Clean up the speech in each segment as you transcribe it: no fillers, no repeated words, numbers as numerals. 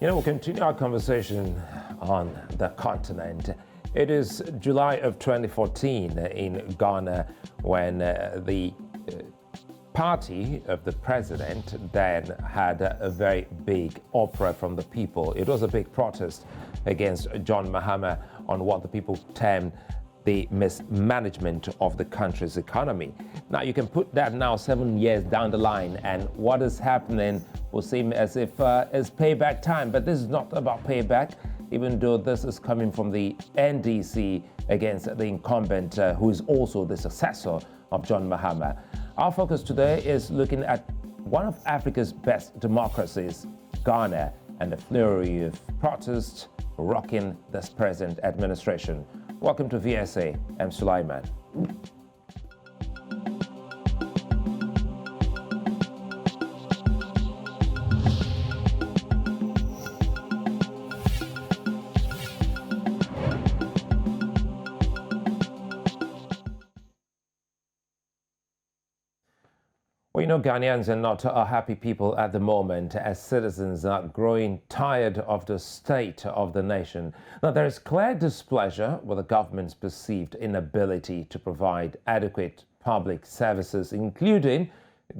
We'll continue our conversation on the continent. It is July of 2014 in Ghana when the party of the president then had a very big outcry from the people. It was a big protest against John Mahama on what the people termed the mismanagement of the country's economy. Now, you can put that now 7 years down the line, and what is happening will seem as if it's payback time. But this is not about payback, even though this is coming from the NDC against the incumbent, who is also the successor of John Mahama. Our focus today is looking at one of Africa's best democracies, Ghana, and the flurry of protests rocking this present administration. Welcome to VSA. I'm Sulai. Well, Ghanaians are not a happy people at the moment, as citizens are growing tired of the state of the nation. Now, there is clear displeasure with the government's perceived inability to provide adequate public services, including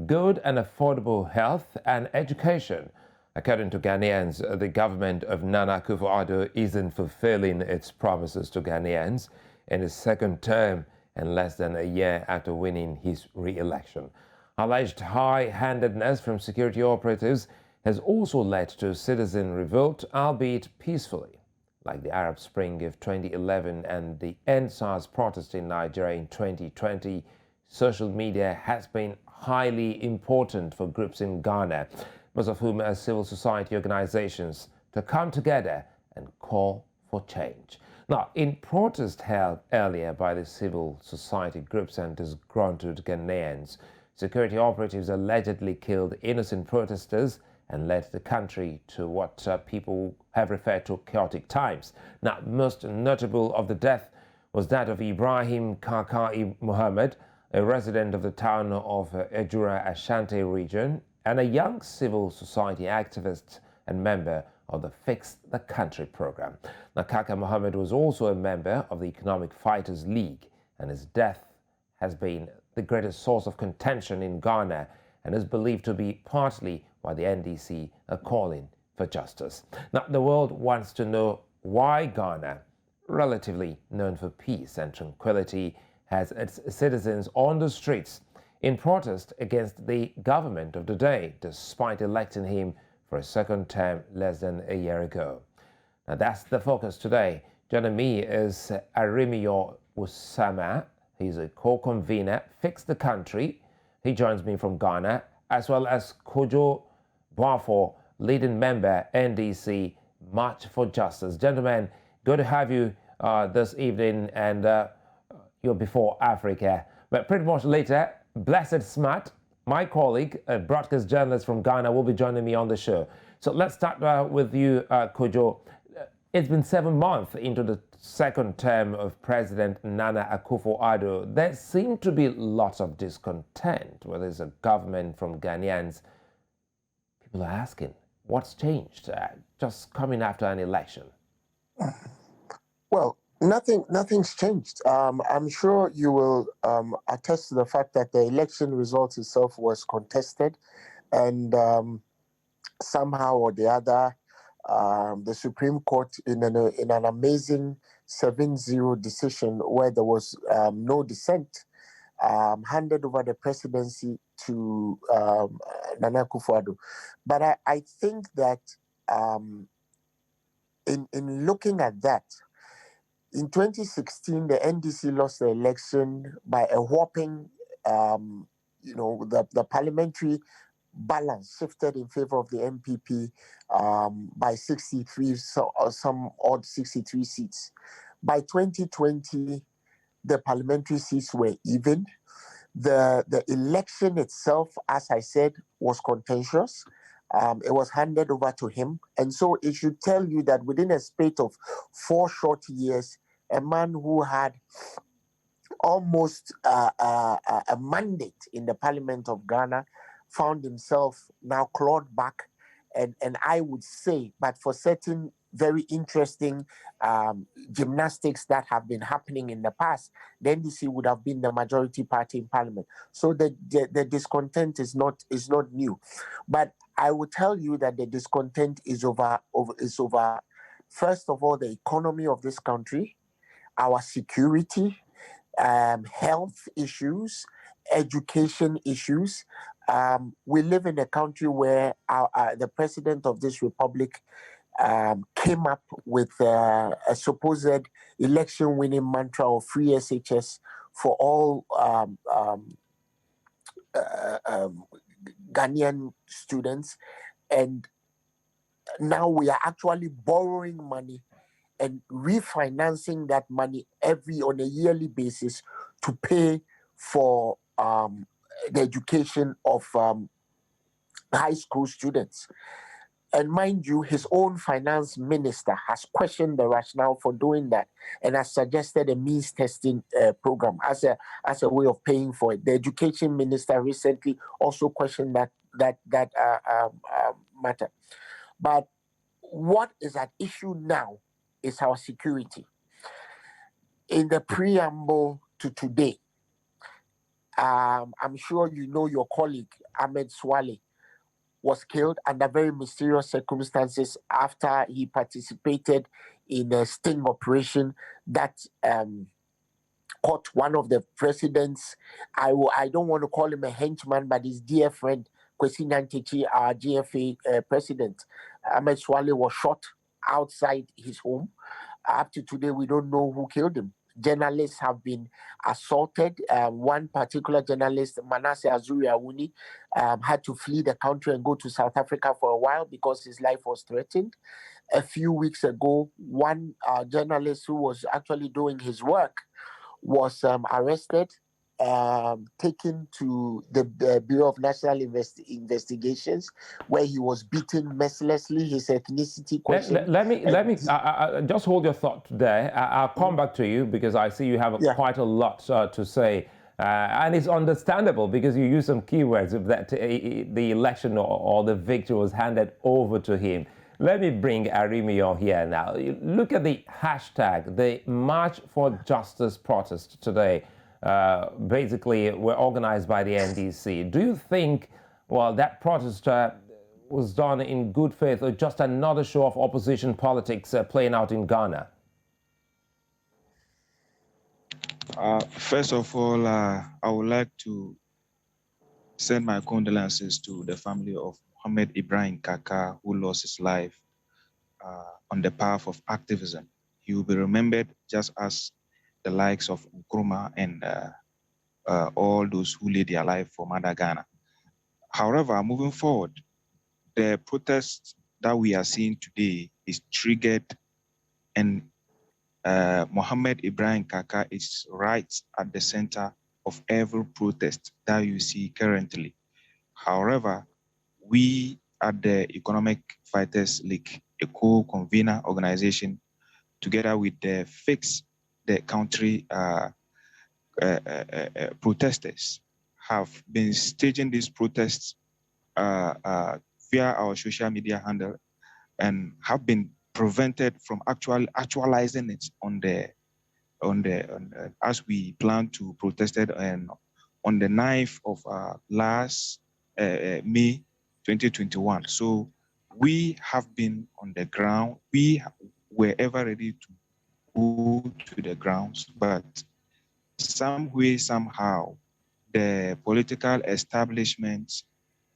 good and affordable health and education. According to Ghanaians, the government of Nana Akufo-Addo isn't fulfilling its promises to Ghanaians in his second term and less than a year after winning his re-election. Alleged high-handedness from security operatives has also led to citizen revolt, albeit peacefully. Like the Arab Spring of 2011 and the End-SARS protest in Nigeria in 2020, social media has been highly important for groups in Ghana, most of whom are civil society organizations, to come together and call for change. Now, in protest held earlier by the civil society groups and disgruntled Ghanaians, security operatives allegedly killed innocent protesters and led the country to what people have referred to chaotic times. Now, most notable of the death was that of Ibrahim Kakai Muhammad, a resident of the town of Ejura Ashanti region, and a young civil society activist and member of the Fix the Country program. Now, Kaka Muhammad was also a member of the Economic Fighters League, and his death has been the greatest source of contention in Ghana and is believed to be partly why the NDC are calling for justice. Now, the world wants to know why Ghana, relatively known for peace and tranquility, has its citizens on the streets in protest against the government of the day, despite electing him for a second term less than a year ago. Now, that's the focus today. Joining me is Arimiyaw Wusama. He's a co-convener, Fix the Country. He joins me from Ghana, as well as Kojo, Boafo, leading member, NDC, March for Justice. Gentlemen, good to have you this evening, and you're before Africa. But pretty much later, Blessed Smart, my colleague, a broadcast journalist from Ghana, will be joining me on the show. So let's start with you, Kojo. It's been 7 months into the second term of President Nana Akufo-Addo. There seem to be lots of discontent whether it's a government from Ghanaians. People are asking, what's changed just coming after an election? Well, nothing's changed. I'm sure you will attest to the fact that the election result itself was contested, and somehow or the other, the Supreme Court, in an amazing 7-0 decision where there was no dissent, handed over the presidency to Nana Akufo-Addo. But I think that in looking at that, in 2016, the NDC lost the election by a whopping, the parliamentary balance shifted in favor of the MPP by 63, some odd 63 seats. By 2020, the parliamentary seats were even. The election itself, as I said, was contentious. It was handed over to him. And so it should tell you that within a spate of 4 short years, a man who had almost a mandate in the Parliament of Ghana found himself now clawed back And I would say, but for certain very interesting gymnastics that have been happening in the past, the NDC would have been the majority party in parliament. So the discontent is not new. But I will tell you that the discontent is over first of all, the economy of this country, our security, health issues, education issues. We live in a country where the president of this republic came up with a supposed election winning mantra of free SHS for all Ghanaian students. And now we are actually borrowing money and refinancing that money on a yearly basis to pay for the education of high school students. And mind you, his own finance minister has questioned the rationale for doing that and has suggested a means testing program as a way of paying for it. The education minister recently also questioned that matter. But what is at issue now is our security. In the preamble to today, I'm sure you know your colleague Ahmed Swale was killed under very mysterious circumstances after he participated in a sting operation that caught one of the president's, I don't want to call him a henchman, but his dear friend, Kwesi Nyantakyi, our GFA president. Ahmed Swale was shot outside his home. Up to today, we don't know who killed him. Journalists have been assaulted. One particular journalist, Manasseh Azuri Awuni, had to flee the country and go to South Africa for a while because his life was threatened. A few weeks ago, one journalist who was actually doing his work was arrested, taken to the Bureau of National Investigations, where he was beaten mercilessly. His ethnicity question. Let me just hold your thought there. I'll come back to you because I see you have quite a lot to say. And it's understandable because you use some keywords of that the election or the victory was handed over to him. Let me bring Arimiyaw here now. Look at the hashtag, the March for Justice protest today. Basically, were organized by the NDC. Do you think, well, that protest was done in good faith or just another show of opposition politics playing out in Ghana? First of all, I would like to send my condolences to the family of Mohammed Ibrahim Kaka, who lost his life on the path of activism. He will be remembered just as the likes of Nkrumah and all those who laid their life for Mother Ghana. However, moving forward, the protest that we are seeing today is triggered, and Mohammed Ibrahim Kaka is right at the center of every protest that you see currently. However, we at the Economic Fighters League, a co-convener organization, together with the Fix the Country protesters, have been staging these protests via our social media handle and have been prevented from actualizing it as we plan to protest it on the 9th of last May 2021. So we have been on the ground. We were ever ready to go to the grounds, but some way, somehow, the political establishments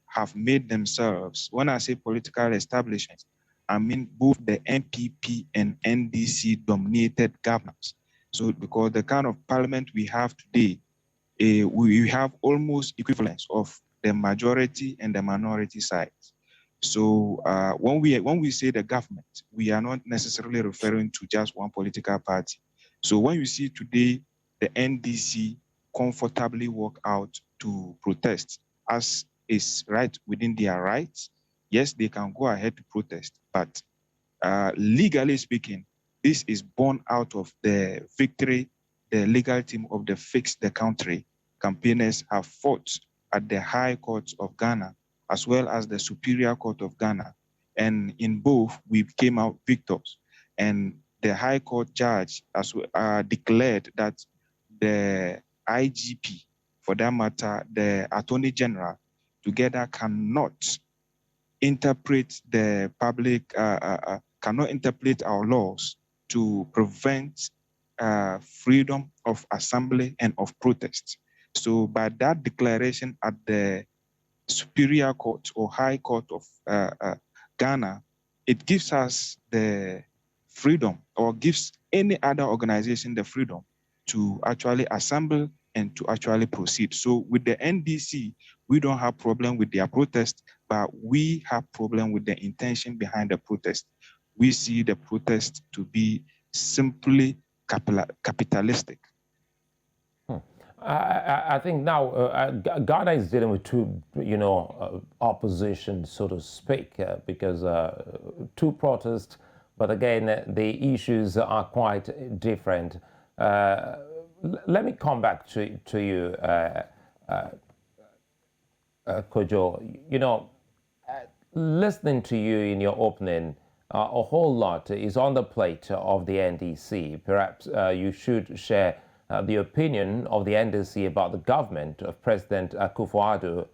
have made themselves, when I say political establishments, I mean both the NPP and NDC dominated governments. So because the kind of parliament we have today, we have almost equivalence of the majority and the minority sides. So when we say the government, we are not necessarily referring to just one political party. So when you see today the NDC comfortably walk out to protest, as is right within their rights, yes, they can go ahead to protest, but legally speaking, this is born out of the victory the legal team of the Fix the Country campaigners have fought at the High Court of Ghana, as well as the Superior Court of Ghana, And in both, we came out victors. And the High Court judge declared that the IGP, for that matter, the Attorney General, together cannot interpret the public, cannot interpret our laws to prevent freedom of assembly and of protest. So by that declaration at the Superior Court or High Court of Ghana, it gives us the freedom, or gives any other organization the freedom to actually assemble and to actually proceed. So with the NDC, we don't have problem with their protest, but we have problem with the intention behind the protest. We see the protest to be simply capitalistic. I think now Ghana is dealing with two, opposition, so to speak, because two protests, but again, the issues are quite different. Let me come back to you, Kojo. Listening to you in your opening, a whole lot is on the plate of the NDC. Perhaps you should share the opinion of the NDC about the government of President Akufo-Addo.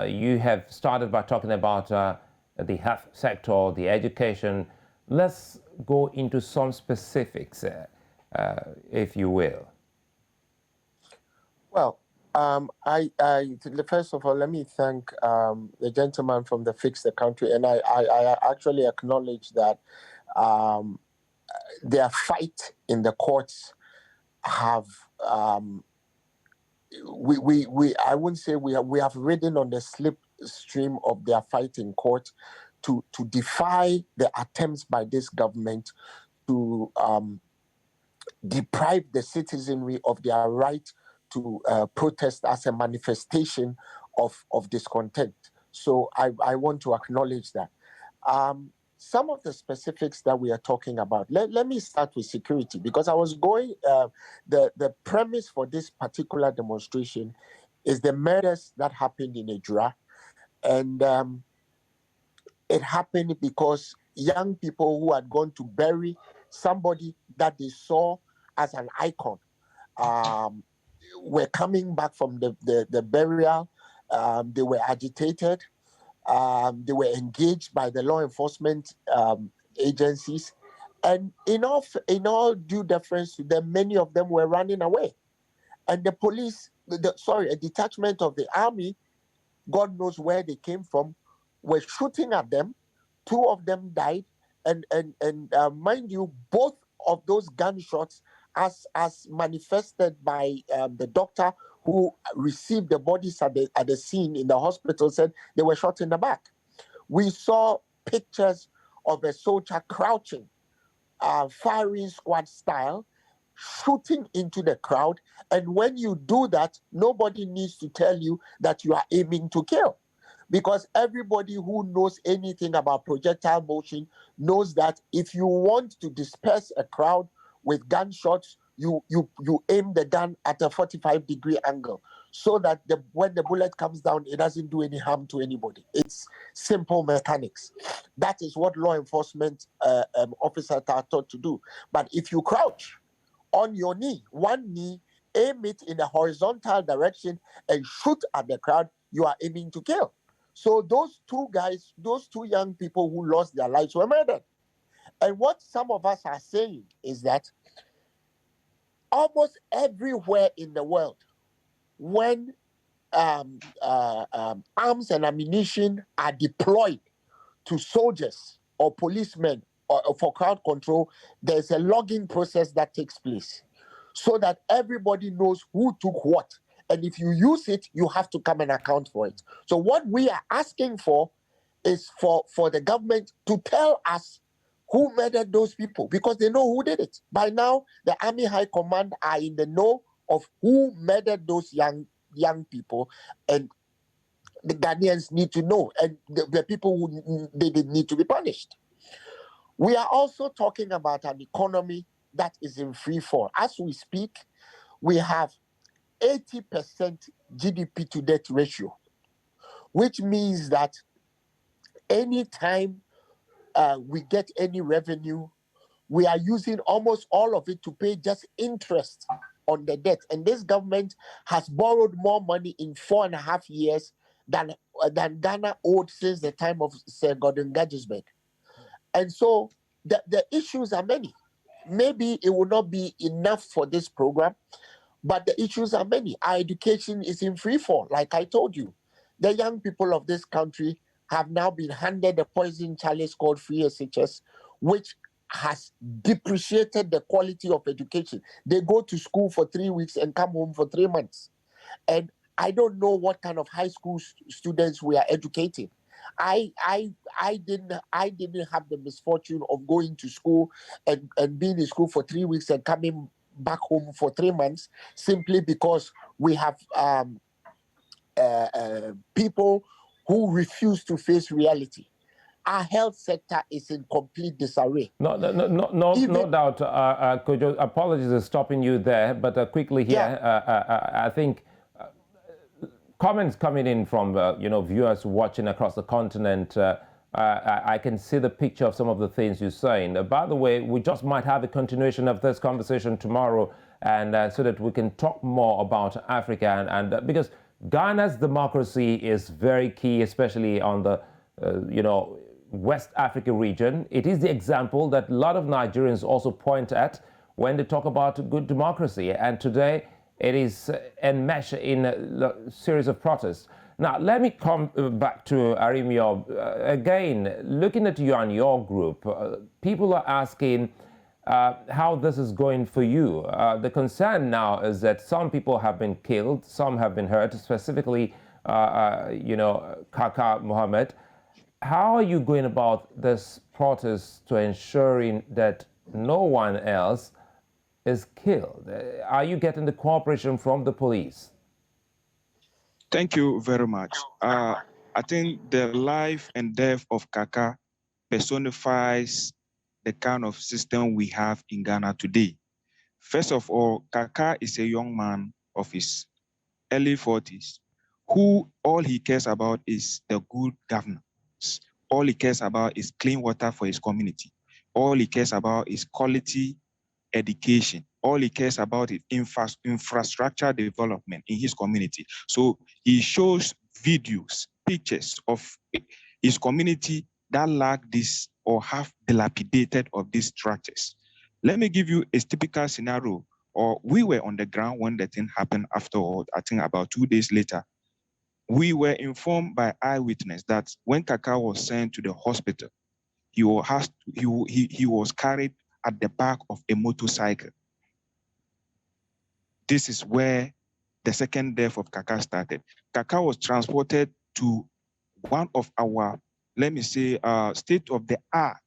You have started by talking about the health sector, the education. Let's go into some specifics, if you will. Well, first of all, let me thank the gentleman from the Fix the Country, and I actually acknowledge that their fight in the courts have I wouldn't say we have ridden on the slipstream of their fight in court to defy the attempts by this government to deprive the citizenry of their right to protest as a manifestation of discontent. So I want to acknowledge that. Some of the specifics that we are talking about, let me start with security, because I was going, the premise for this particular demonstration is the murders that happened in Ejura. And it happened because young people who had gone to bury somebody that they saw as an icon were coming back from the burial. They were agitated. They were engaged by the law enforcement agencies, and in all due deference to them, many of them were running away. And the police, a detachment of the army, God knows where they came from, were shooting at them. Two of them died, and mind you, both of those gunshots, as manifested by the doctor who received the bodies at the scene in the hospital, said they were shot in the back. We saw pictures of a soldier crouching, firing squad style, shooting into the crowd. And when you do that, nobody needs to tell you that you are aiming to kill. Because everybody who knows anything about projectile motion knows that if you want to disperse a crowd with gunshots, you aim the gun at a 45-degree angle so that when the bullet comes down, it doesn't do any harm to anybody. It's simple mechanics. That is what law enforcement officers are taught to do. But if you crouch on your knee, one knee, aim it in a horizontal direction and shoot at the crowd, you are aiming to kill. So those two guys, those two young people who lost their lives were murdered. And what some of us are saying is that almost everywhere in the world, when arms and ammunition are deployed to soldiers or policemen or for crowd control, there's a logging process that takes place so that everybody knows who took what. And if you use it, you have to come and account for it. So what we are asking for is for the government to tell us who murdered those people, because they know who did it. By now, the Army High Command are in the know of who murdered those young people, and the Ghanaians need to know, and the people who they need to be punished. We are also talking about an economy that is in free fall. As we speak, we have 80% GDP to debt ratio, which means that anytime we get any revenue. We are using almost all of it to pay just interest on the debt. And this government has borrowed more money in 4.5 years than Ghana owed since the time of Sir Gordon Gadgisberg. And so the issues are many. Maybe it will not be enough for this program, but the issues are many. Our education is in free fall, like I told you. The young people of this country have now been handed a poison chalice called free SHS, which has depreciated the quality of education. They go to school for 3 weeks and come home for 3 months. And I don't know what kind of high school students we are educating. I didn't have the misfortune of going to school and being in school for 3 weeks and coming back home for 3 months simply because we have people who refuse to face reality. Our health sector is in complete disarray. No doubt, Kojo. Apologies for stopping you there, but quickly here, I think comments coming in from viewers watching across the continent. I can see the picture of some of the things you're saying. By the way, we just might have a continuation of this conversation tomorrow, and so that we can talk more about Africa, and because Ghana's democracy is very key, especially on the West Africa region. It is the example that a lot of Nigerians also point at when they talk about good democracy. And today it is enmeshed in a series of protests. Now, let me come back to Arimiyaw. Again, looking at you and your group, people are asking how this is going for you. The concern now is that some people have been killed, some have been hurt, specifically, Kaka Mohammed. How are you going about this protest to ensuring that no one else is killed? Are you getting the cooperation from the police? Thank you very much. I think the life and death of Kaka personifies the kind of system we have in Ghana today. First of all, Kaka is a young man of his early 40s who all he cares about is the good governance. All he cares about is clean water for his community. All he cares about is quality education. All he cares about is infrastructure development in his community. So he shows videos, pictures of his community that lack this or have dilapidated of these structures. Let me give you a typical scenario. Or we were on the ground when the thing happened afterward. I think about 2 days later. We were informed by eyewitness that when Kaka was sent to the hospital, he was carried at the back of a motorcycle. This is where the second death of Kaka started. Kaka was transported to one of our, let me say, state-of-the-art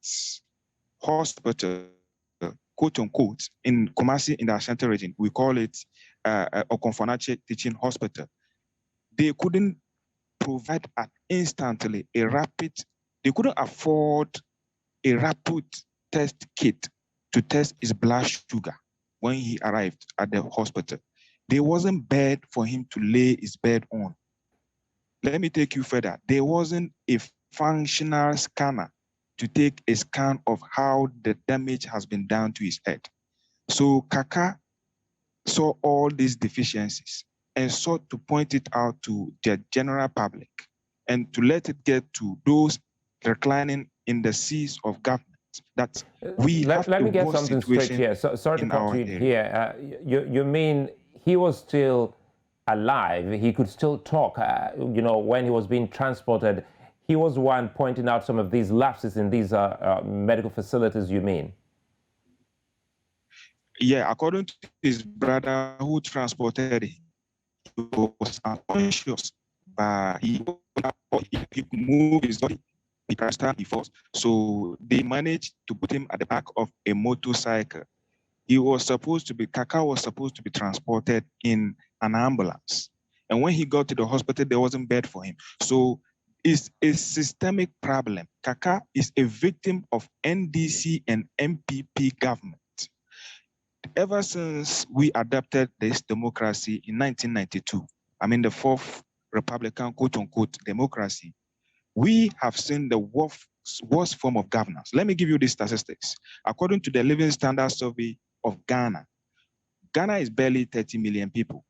hospital, quote unquote, in Kumasi in the Ashanti region. We call it Okonfonache Teaching Hospital. They couldn't provide instantly a rapid, they couldn't afford a rapid test kit to test his blood sugar when he arrived at the hospital. There wasn't bed for him to lay his bed on. Let me take you further. There wasn't a functional scanner to take a scan of how the damage has been done to his head. So Kaka saw all these deficiencies and sought to point it out to the general public and to let it get to those reclining in the seats of government. That we let me get something straight here. Sorry to cut you here. You mean he was still alive? He could still talk, when he was being transported. He was one pointing out some of these lapses in these medical facilities, you mean? Yeah, according to his brother who transported him, he was unconscious, but he could move his body. He crashed before. So they managed to put him at the back of a motorcycle. Kaka was supposed to be transported in an ambulance. And when he got to the hospital, there wasn't bed for him. So it's a systemic problem. Kaka is a victim of NDC and MPP government. Ever since we adopted this democracy in 1992, the fourth Republican quote-unquote democracy, we have seen the worst worst form of governance. Let me give you these statistics. According to the Living Standards Survey of Ghana, Ghana is barely 30 million people.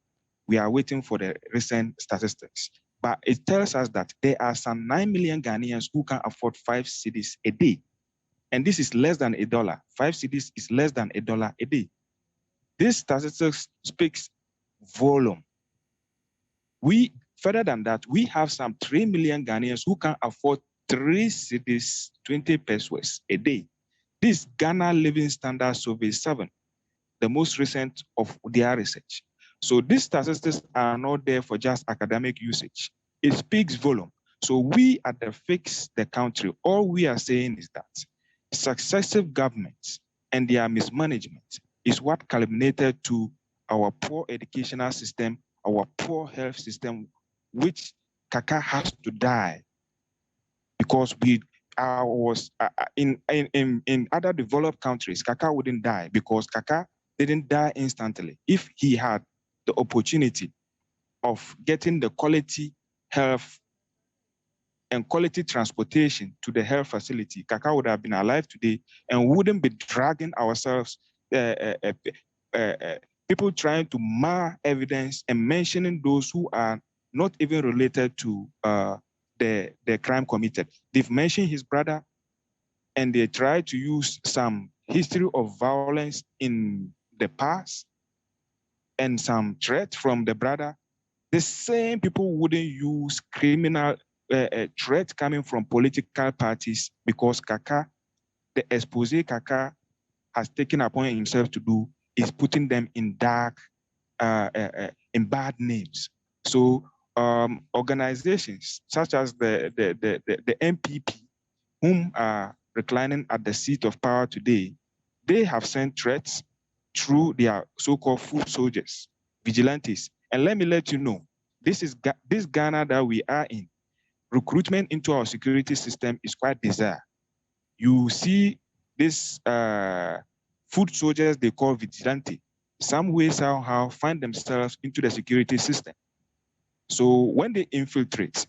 We are waiting for the recent statistics. But it tells us that there are some 9 million Ghanaians who can afford 5 cedis a day. And this is less than $1. 5 cedis is less than $1 a day. This statistics speaks volume. Further than that, we have some 3 million Ghanaians who can afford 3 cedis, 20 pesos a day. This Ghana Living Standard Survey 7, the most recent of their research. So these statistics are not there for just academic usage. It speaks volume. So we at the Fix the Country, all we are saying is that successive governments and their mismanagement is what culminated to our poor educational system, our poor health system, which Kaka has to die because in other developed countries, Kaka wouldn't die because Kaka didn't die instantly. If he had the opportunity of getting the quality health and quality transportation to the health facility, Kaka would have been alive today and wouldn't be dragging ourselves, people trying to mar evidence and mentioning those who are not even related to the crime committed. They've mentioned his brother and they try to use some history of violence in the past and some threat from the brother. The same people wouldn't use criminal threat coming from political parties because Kaka, the expose Kaka has taken upon himself to do is putting them in dark, in bad names. So organizations such as the MPP, whom are reclining at the seat of power today, they have sent threats through their so-called foot soldiers, vigilantes. And let me let you know, this Ghana that we are in, recruitment into our security system is quite bizarre. You see these foot soldiers they call vigilante, some way somehow find themselves into the security system. So when they infiltrate,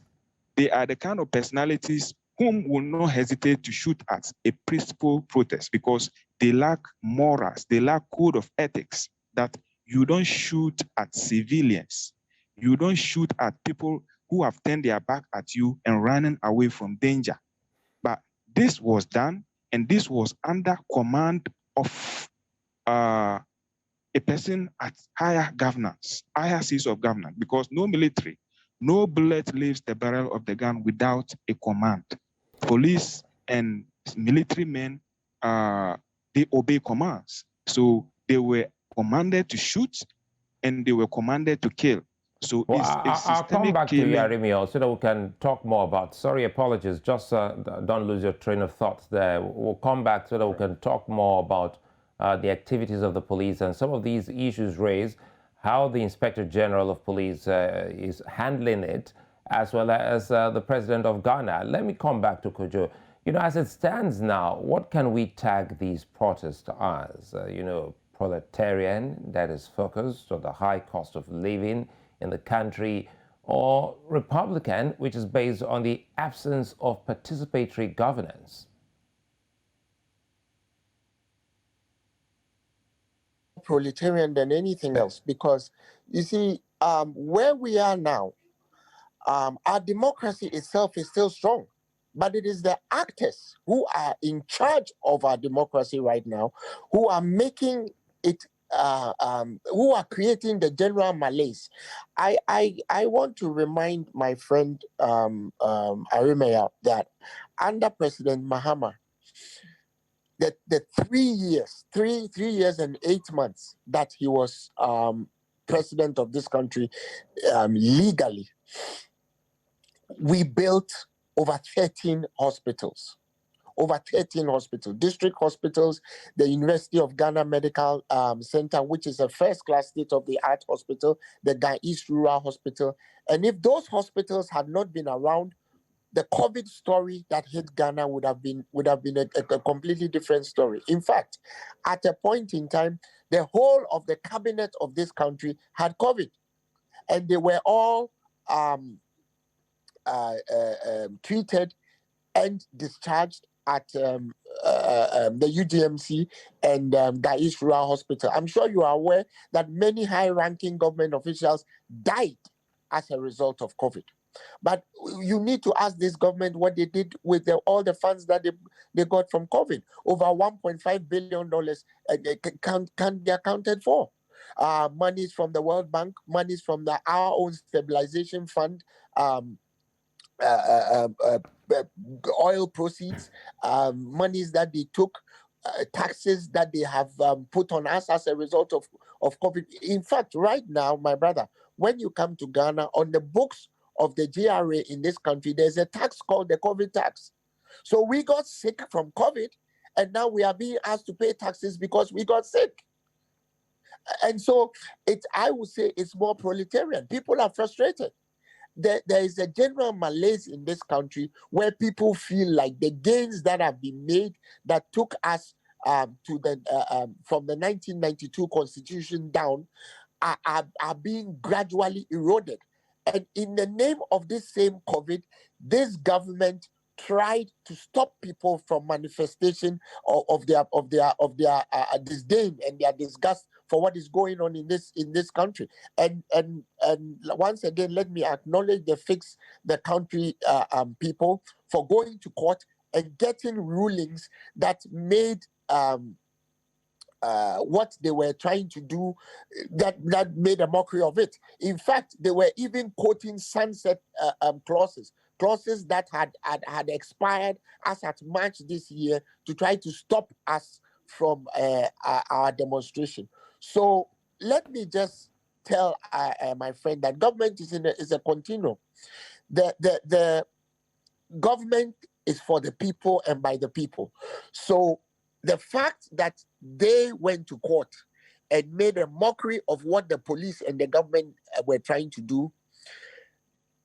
they are the kind of personalities whom will not hesitate to shoot at a peaceful protest because they lack morals, they lack code of ethics, that you don't shoot at civilians. You don't shoot at people who have turned their back at you and running away from danger. But this was done, and this was under command of a person at higher governance, higher seats of governance, because no military, no bullet leaves the barrel of the gun without a command. Police and military men, they obey commands. So they were commanded to shoot and they were commanded to kill. So well, it's I'll come systemic back killing. to you, Arimiyaw, so that we can talk more about. Sorry, apologies. Just don't lose your train of thoughts there. We'll come back so that we can talk more about the activities of the police and some of these issues raised, how the Inspector General of Police is handling it, as well as the President of Ghana. Let me come back to Kojo. You know, as it stands now, what can we tag these protests as? Proletarian, that is focused on the high cost of living in the country, or Republican, which is based on the absence of participatory governance? Proletarian than anything else, because you see, where we are now, our democracy itself is still strong, but it is the actors who are in charge of our democracy right now who are making it, who are creating the general malaise. I want to remind my friend Arimiyaw that under President Mahama, the 3 years, three years and 8 months that he was president of this country legally, we built over 13 hospitals. District hospitals, the University of Ghana Medical Center, which is a first-class state-of-the-art hospital, the Ghana East Rural Hospital. And if those hospitals had not been around, the COVID story that hit Ghana would have been a completely different story. In fact, at a point in time, the whole of the cabinet of this country had COVID, and they were all treated and discharged at the UGMC and Gais Rural Hospital. I'm sure you are aware that many high-ranking government officials died as a result of COVID. But you need to ask this government what they did with all the funds that they got from COVID. Over $1.5 billion can be accounted for. Monies from the World Bank, monies from our own stabilization fund, oil proceeds, monies that they took, taxes that they have put on us as a result of COVID. In fact, right now, my brother, when you come to Ghana, on the books of the GRA in this country, there's a tax called the COVID tax. So we got sick from COVID, and now we are being asked to pay taxes because we got sick. And so I would say it's more proletarian. People are frustrated. There is a general malaise in this country where people feel like the gains that have been made that took us to the from the 1992 Constitution down are being gradually eroded. And in the name of this same COVID, this government tried to stop people from manifestation of their disdain and their disgust for what is going on in this country. And once again, let me acknowledge the country people for going to court and getting rulings that made what they were trying to do, that made a mockery of it. In fact, they were even quoting sunset clauses that had expired as at March this year to try to stop us from our demonstration. So let me just tell my friend that government is a continuum. The government is for the people and by the people. So the fact that they went to court and made a mockery of what the police and the government were trying to do,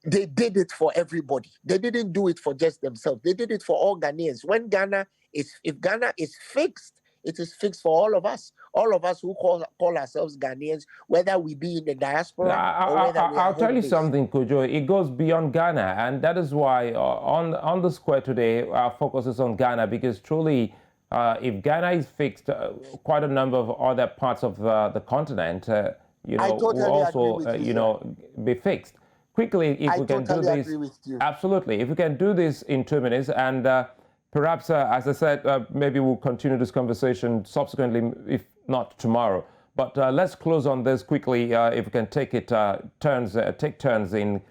they did it for everybody. They didn't do it for just themselves. They did it for all Ghanaians. If Ghana is fixed, it is fixed for all of us. All of us who call ourselves Ghanaians, whether we be in the diaspora or whether we are I'll tell you home-based. something, Kojo. It goes beyond Ghana, and that is why on the square today, our focus is on Ghana, because truly, if Ghana is fixed, quite a number of other parts of the continent, totally will also, agree with you, be fixed. Quickly, if we can do this, agree with you. Absolutely. If we can do this in 2 minutes, and perhaps, as I said, maybe we'll continue this conversation subsequently, if not tomorrow. But let's close on this quickly. If we can take turns in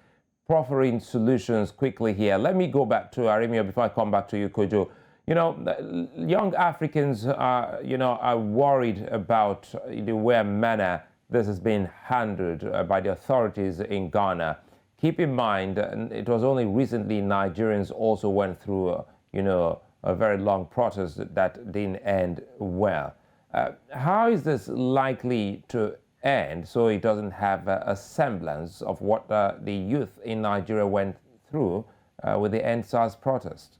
proffering solutions quickly here. Let me go back to Arimiyaw before I come back to you, Kojo. Young Africans are worried about the way manner this has been handled by the authorities in Ghana. Keep in mind, it was only recently Nigerians also went through, a very long protest that didn't end well. How is this likely to end so it doesn't have a semblance of what the youth in Nigeria went through with the End SARS protest?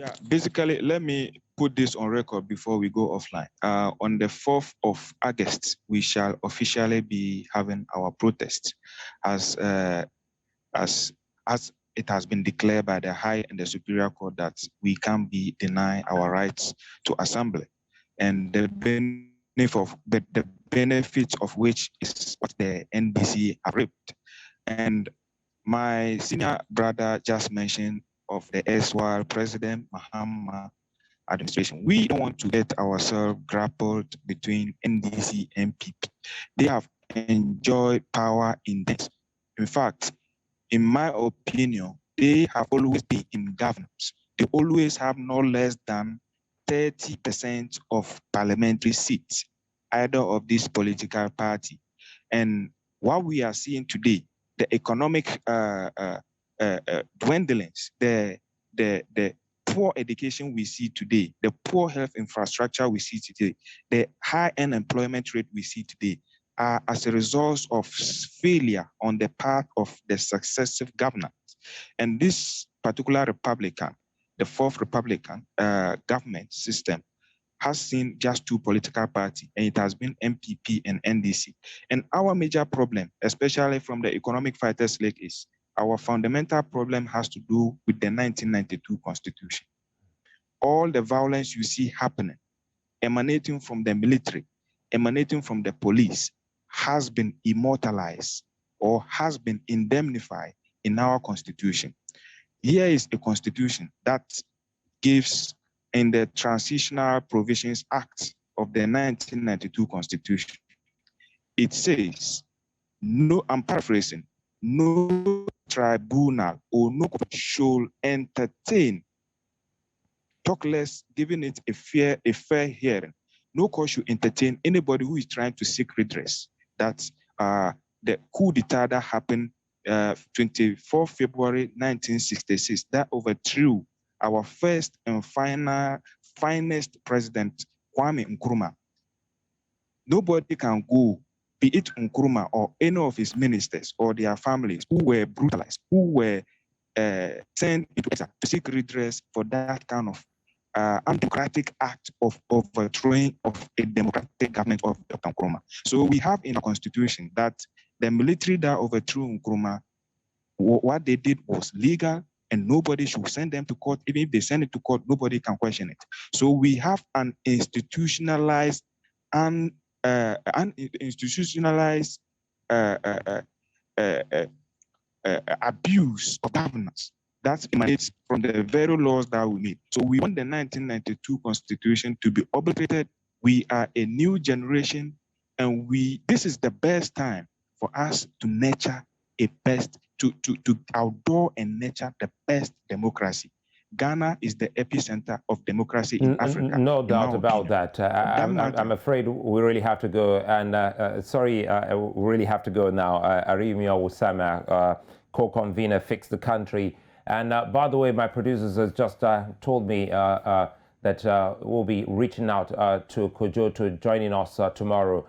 Yeah, basically, let me put this on record before we go offline. On the 4th of August, we shall officially be having our protest as it has been declared by the High and the Superior Court that we can't be denied our rights to assembly. And the benefits of which is what the NDC have reaped. And my senior brother just mentioned of the erstwhile President Mahama administration. We don't want to get ourselves grappled between NDC and PP. They have enjoyed power intense. In fact, in my opinion, they have always been in governance. They always have no less than 30% of parliamentary seats, either of this political party. And what we are seeing today, the economic dwindlings, the poor education we see today, the poor health infrastructure we see today, the high unemployment rate we see today are as a result of failure on the part of the successive government. And this particular Republican, the fourth Republican government system, has seen just two political parties, and it has been MPP and NDC. And our major problem, especially from the Economic Fighters League, is our fundamental problem has to do with the 1992 Constitution. All the violence you see happening, emanating from the military, emanating from the police, has been immortalized or has been indemnified in our Constitution. Here is a Constitution that gives, in the Transitional Provisions Act of the 1992 Constitution, it says, no, I'm paraphrasing, no tribunal or no court shall entertain, talk less, giving it a fair hearing. No court should entertain anybody who is trying to seek redress. That's the coup d'etat that happened 24 February 1966, that overthrew our first and finest president, Kwame Nkrumah. Nobody can go, be it Nkrumah or any of his ministers or their families who were brutalized, who were sent into exile to seek redress for that kind of undemocratic act of overthrowing of a democratic government of Dr. Nkrumah. So we have in the Constitution that the military that overthrew Nkrumah, what they did was legal, and nobody should send them to court. Even if they send it to court, nobody can question it. So we have an institutionalized abuse of governance that emanates from the very laws that we made. So we want the 1992 Constitution to be obligated. We are a new generation, and this is the best time for us to nurture to outdoor and nurture the best democracy. Ghana is the epicenter of democracy in Africa. No doubt about that. I'm afraid we really have to go. And sorry, we really have to go now. Arimiyaw Wusama, co-convener, Fix the Country. And by the way, my producers has just told me that we'll be reaching out to Kojo to joining us tomorrow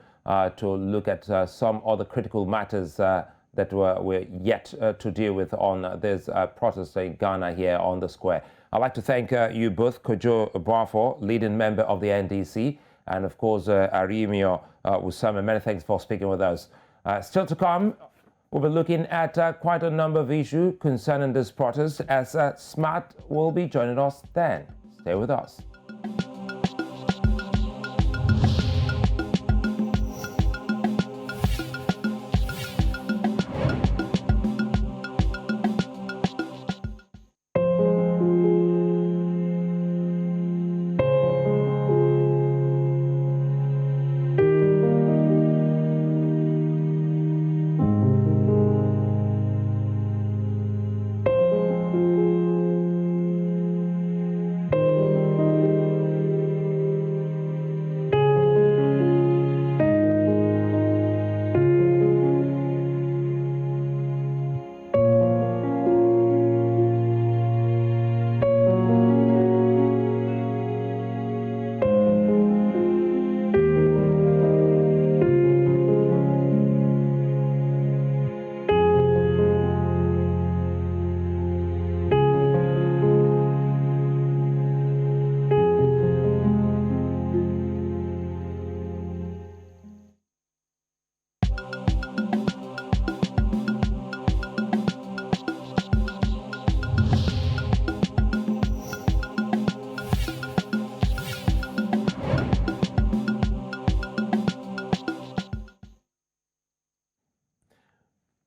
to look at some other critical matters that we're yet to deal with on this protest in Ghana here on the square. I'd like to thank you both, Kojo Boafo, leading member of the NDC, and of course, Arimiyaw Wusama. Many thanks for speaking with us. Still to come, we'll be looking at quite a number of issues concerning this protest, as Smart will be joining us then. Stay with us.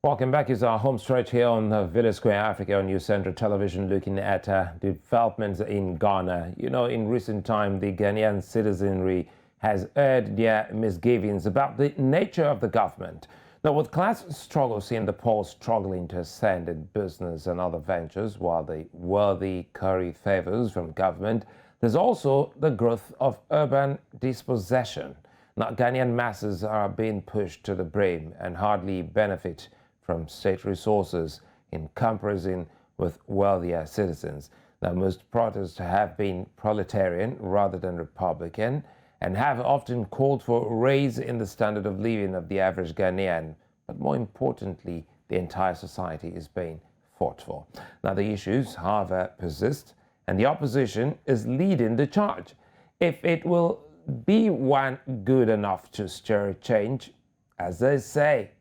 Welcome back. It's our home stretch here on Village Square Africa on News Central Television, looking at developments in Ghana. You know, in recent time, the Ghanaian citizenry has aired their misgivings about the nature of the government. Now, with class struggles in the poor struggling to ascend in business and other ventures, while the wealthy curry favors from government, there's also the growth of urban dispossession. Now, Ghanaian masses are being pushed to the brim and hardly benefit from state resources in comparison with wealthier citizens. Now, most protests have been proletarian rather than Republican and have often called for a raise in the standard of living of the average Ghanaian. But more importantly, the entire society is being fought for. Now, the issues, however, persist, and the opposition is leading the charge. If it will be one good enough to stir change, as they say,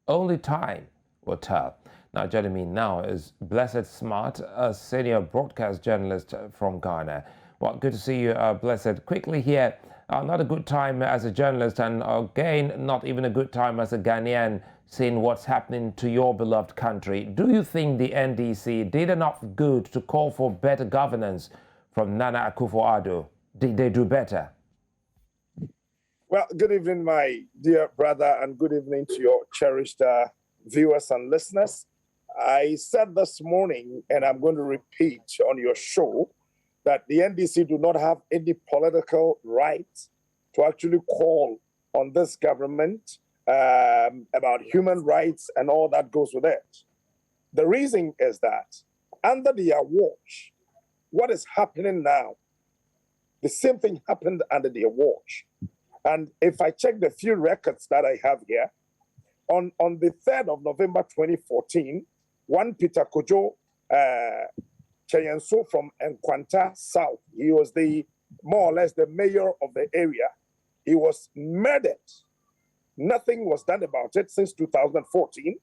only time will tell. Now, joining me now is Blessed Smart, a senior broadcast journalist from Ghana. Well, good to see you, Blessed. Quickly here, not a good time as a journalist, and again, not even a good time as a Ghanaian, seeing what's happening to your beloved country. Do you think the NDC did enough good to call for better governance from Nana Akufo-Addo? Did they do better? Well, good evening, my dear brother, and good evening to your cherished viewers and listeners. I said this morning, and I'm going to repeat on your show, that the NDC do not have any political right to actually call on this government about human rights and all that goes with it. The reason is that under their watch, what is happening now, the same thing happened under their watch. And if I check the few records that I have here, on the 3rd of November 2014, one Peter Kojo Chayanso from Nkwanta South, he was more or less the mayor of the area. He was murdered. Nothing was done about it since 2014.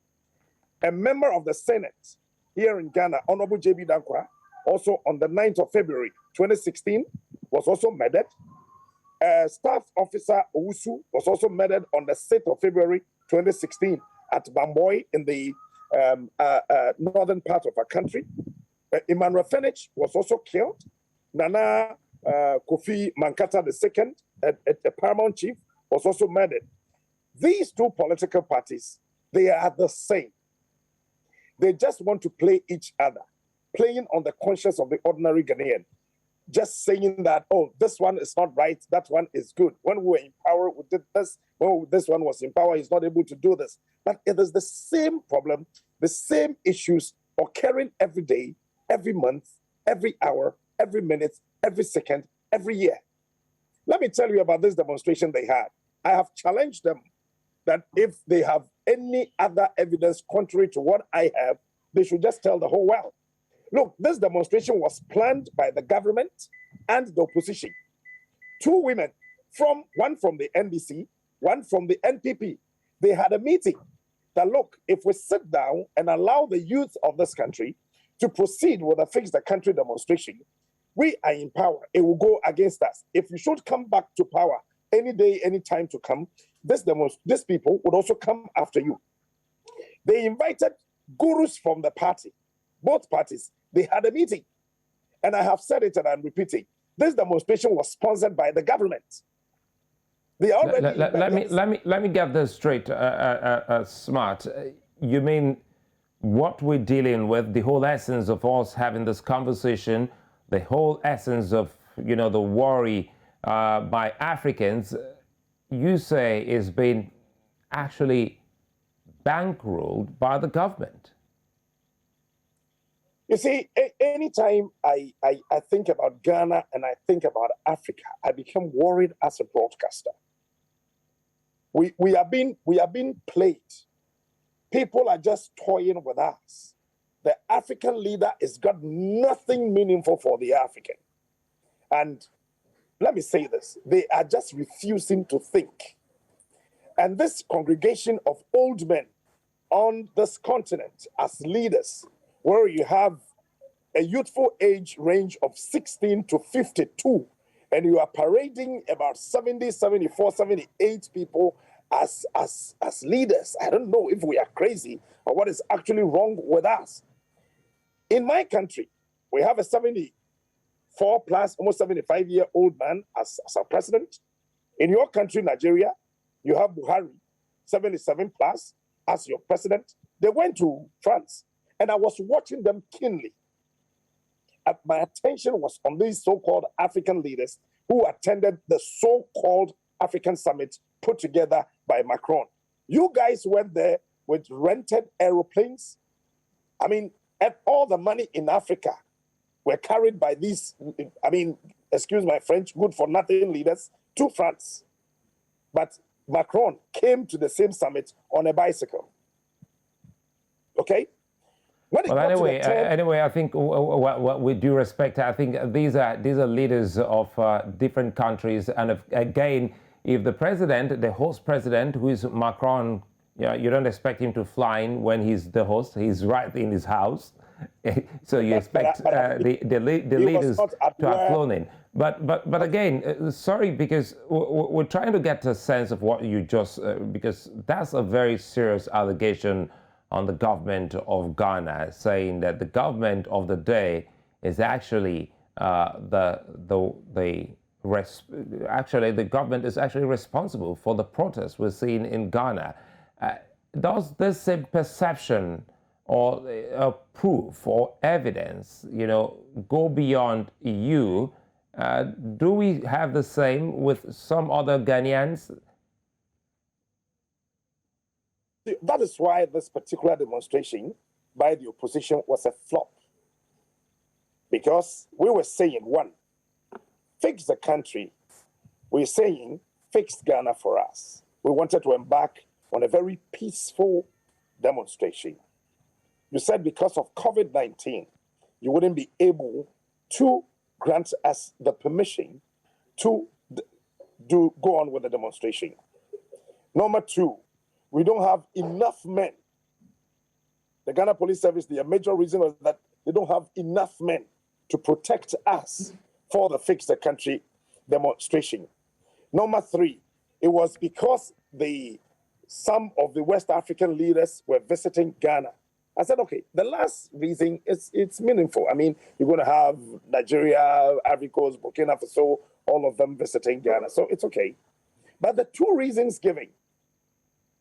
A member of the Senate here in Ghana, Honorable J.B. Dankwa, also on the 9th of February 2016, was also murdered. Staff officer Owusu was also murdered on the 6th of February 2016 at Bamboy in the northern part of our country. Emmanuel Fenich was also killed. Nana Kofi Mankata II, a paramount chief, was also murdered. These two political parties, they are the same. They just want to play each other, playing on the conscience of the ordinary Ghanaian. Just saying that, oh, this one is not right, that one is good. When we were in power, we did this. When this one was in power, he's not able to do this. But it is the same problem, the same issues occurring every day, every month, every hour, every minute, every second, every year. Let me tell you about this demonstration they had. I have challenged them that if they have any other evidence contrary to what I have, they should just tell the whole world. Look, this demonstration was planned by the government and the opposition. Two women, one from the NDC, one from the NPP, they had a meeting that, look, if we sit down and allow the youth of this country to proceed with a Fix the Country demonstration, we are in power. It will go against us. If you should come back to power any day, any time to come, these people would also come after you. They invited gurus from the party, both parties. They had a meeting. And I have said it and I'm repeating. This demonstration was sponsored by the government. They already let me get this straight, Smart. You mean what we're dealing with, the whole essence of us having this conversation, the whole essence of, the worry by Africans, you say is being actually bankrolled by the government? You see, anytime I think about Ghana and I think about Africa, I become worried as a broadcaster. We are being played. People are just toying with us. The African leader has got nothing meaningful for the African. And let me say this, they are just refusing to think. And this congregation of old men on this continent as leaders, where you have a youthful age range of 16 to 52, and you are parading about 70, 74, 78 people as leaders. I don't know if we are crazy or what is actually wrong with us. In my country, we have a 74 plus, almost 75-year-old man as our president. In your country, Nigeria, you have Buhari, 77 plus, as your president. They went to France, and I was watching them keenly. My attention was on these so-called African leaders who attended the so-called African summit put together by Macron. You guys went there with rented aeroplanes. I mean, and all the money in Africa were carried by these, excuse my French, good-for-nothing leaders to France. But Macron came to the same summit on a bicycle. Okay? Well, anyway, I think with due respect, I think these are leaders of different countries. And again, if the president, the host president, who is Macron, Yeah, you don't expect him to fly in when he's the host. He's right in his house. So you expect the leaders to have flown in. But again, sorry, because we're trying to get a sense of what you just, because that's a very serious allegation on the government of Ghana, saying that the government of the day is actually actually the government is actually responsible for the protests we're seeing in Ghana. Does this same perception or proof or evidence, go beyond you? Do we have the same with some other Ghanaians? That is why this particular demonstration by the opposition was a flop. Because we were saying, one, fix the country. We're saying, fix Ghana for us. We wanted to embark on a very peaceful demonstration. You said because of COVID-19, you wouldn't be able to grant us the permission to go on with the demonstration. Number two, we don't have enough men. The Ghana Police Service, the major reason was that they don't have enough men to protect us for the Fix the Country demonstration. Number three, it was because some of the West African leaders were visiting Ghana. I said, okay, the last reason, it's meaningful. I mean, you're going to have Nigeria, Ivory Coast, Burkina Faso, all of them visiting Ghana. So it's okay. But the two reasons given,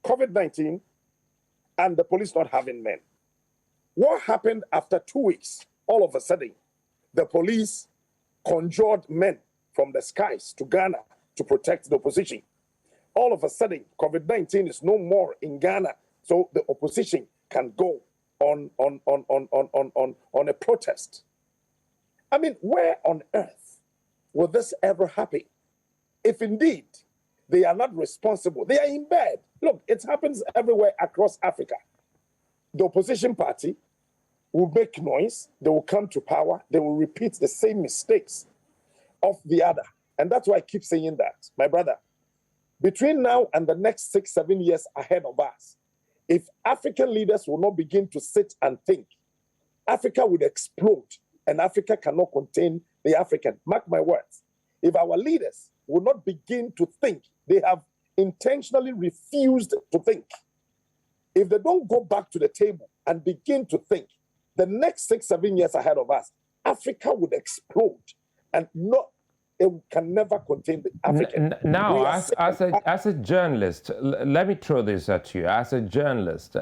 COVID-19 and the police not having men. What happened after 2 weeks? All of a sudden, the police conjured men from the skies to Ghana to protect the opposition. All of a sudden, COVID-19 is no more in Ghana, so the opposition can go on a protest. I mean, where on earth will this ever happen? If indeed they are not responsible, they are in bed. Look, it happens everywhere across Africa. The opposition party will make noise, they will come to power, they will repeat the same mistakes of the other. And that's why I keep saying that, my brother. Between now and the next 6-7 years ahead of us, if African leaders will not begin to sit and think, Africa would explode and Africa cannot contain the African. Mark my words. If our leaders will not begin to think, they have intentionally refused to think. If they don't go back to the table and begin to think, the next 6-7 years ahead of us, Africa would explode and it can never contain the African. Now, as a journalist, let me throw this at you. As a journalist,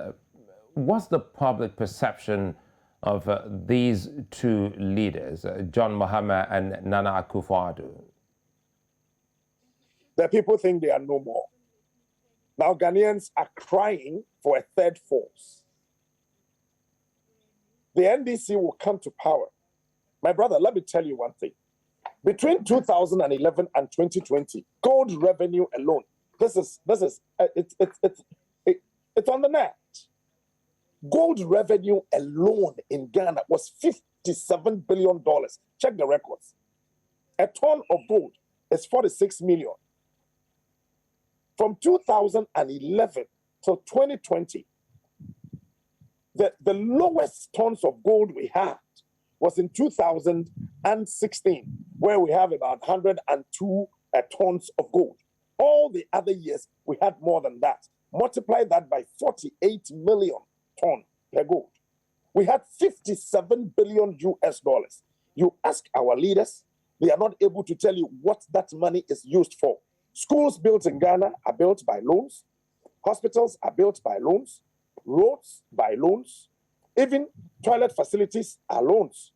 what's the public perception of these two leaders, John Mahama and Nana Akufo-Addo? The people think they are no more. Now, Ghanaians are crying for a third force. The NDC will come to power. My brother, let me tell you one thing. Between 2011 and 2020, gold revenue alone, it's on the net. Gold revenue alone in Ghana was $57 billion. Check the records. A ton of gold is 46 million. From 2011 to 2020, the lowest tons of gold we had was in 2016, where we have about 102 tons of gold. All the other years, we had more than that. Multiply that by 48 million ton per gold. We had 57 billion US dollars. You ask our leaders, they are not able to tell you what that money is used for. Schools built in Ghana are built by loans. Hospitals are built by loans. Roads by loans. Even toilet facilities are loans.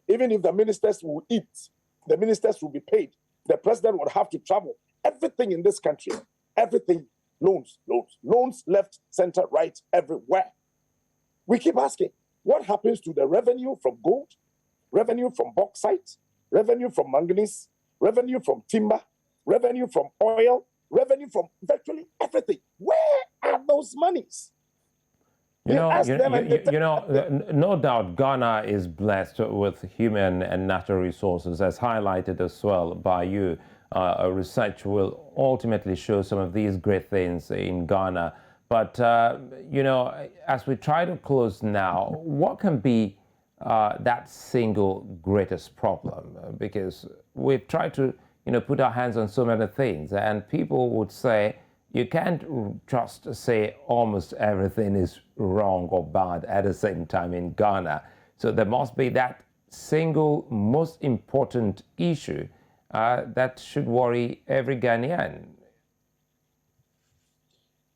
Even if the ministers will eat, the ministers will be paid. The president would have to travel. Everything in this country, everything, loans, loans, loans left, center, right, everywhere. We keep asking, what happens to the revenue from gold, revenue from bauxite, revenue from manganese, revenue from timber, revenue from oil, revenue from virtually everything? Where are those monies? No doubt Ghana is blessed with human and natural resources, as highlighted as well by you. Research will ultimately show some of these great things in Ghana. But, you know, as we try to close now, what can be that single greatest problem? Because we've tried to, you know, put our hands on so many things, and people would say you can't just say almost everything is wrong or bad at the same time in Ghana. So there must be that single most important issue that should worry every Ghanaian.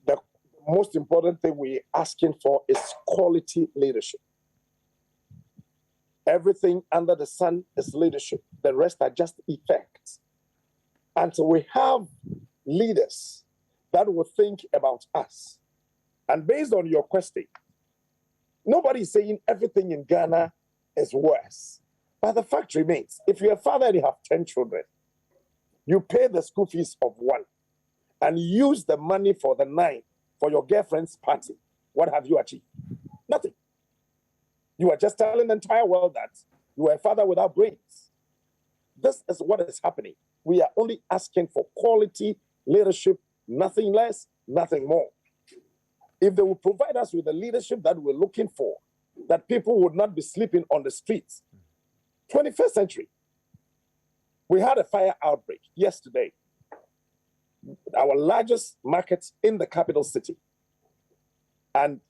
The most important thing we're asking for is quality leadership. Everything under the sun is leadership. The rest are just effects. And so we have leaders that will think about us. And based on your question, nobody is saying everything in Ghana is worse. But the fact remains, if you're a father and you have 10 children, you pay the school fees of one and use the money for the 9 for your girlfriend's party. What have you achieved? Nothing. You are just telling the entire world that you are a father without brains. This is what is happening. We are only asking for quality leadership, nothing less, nothing more. If they will provide us with the leadership that we're looking for, that people would not be sleeping on the streets. 21st century. We had a fire outbreak yesterday. Our largest market in the capital city. And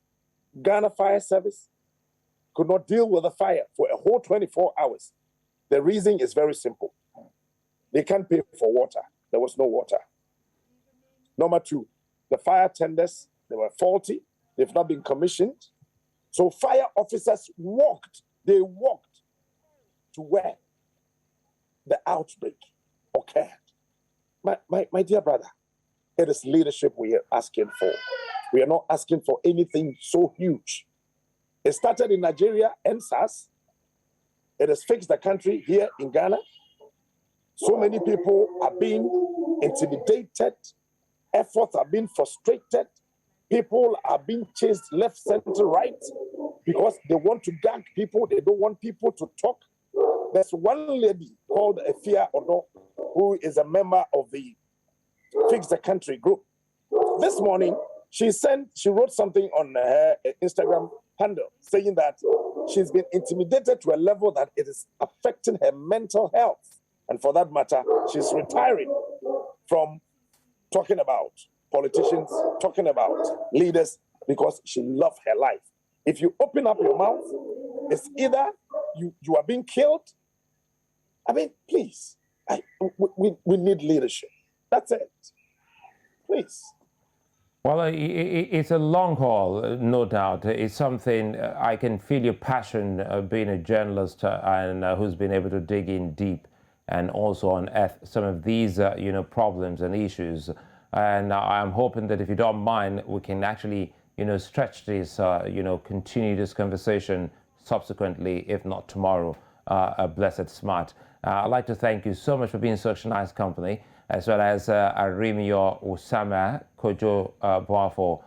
Ghana Fire Service could not deal with the fire for a whole 24 hours. The reason is very simple. They can't pay for water. There was no water. Number 2, the fire tenders, they were faulty. They've not been commissioned. So fire officers walked to where the outbreak occurred. My dear brother, it is leadership we are asking for. We are not asking for anything so huge. It started in Nigeria, NSAS. It has fixed the country here in Ghana. So many people are being intimidated. Efforts are being frustrated. People are being chased left, center, right, because they want to gag people. They don't want people to talk. There's one lady called Arimiyaw, who is a member of the Fix the Country group. This morning, she wrote something on her Instagram handle saying that she's been intimidated to a level that it is affecting her mental health. And for that matter, she's retiring from talking about politicians, talking about leaders, because she loves her life. If you open up your mouth, it's either you are being killed. I mean, please, we need leadership. That's it. Please. Well, it's a long haul, no doubt. It's something I can feel your passion being a journalist and who's been able to dig in deep and also unearth some of these, you know, problems and issues. And I'm hoping that if you don't mind, we can actually, you know, stretch this, you know, continue this conversation subsequently, if not tomorrow, blessed smart. I'd like to thank you so much for being such a nice company, as well as Arimiyaw, Wusama, Kojo, Boafo.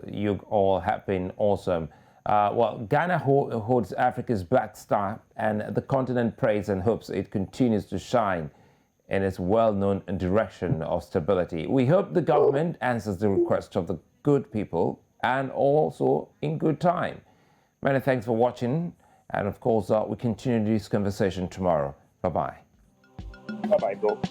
You all have been awesome. Well, Ghana holds Africa's black star, and the continent prays and hopes it continues to shine in its well-known direction of stability. We hope the government answers the request of the good people and also in good time. Many thanks for watching, and of course, we continue this conversation tomorrow. Bye-bye. Bye-bye, bro.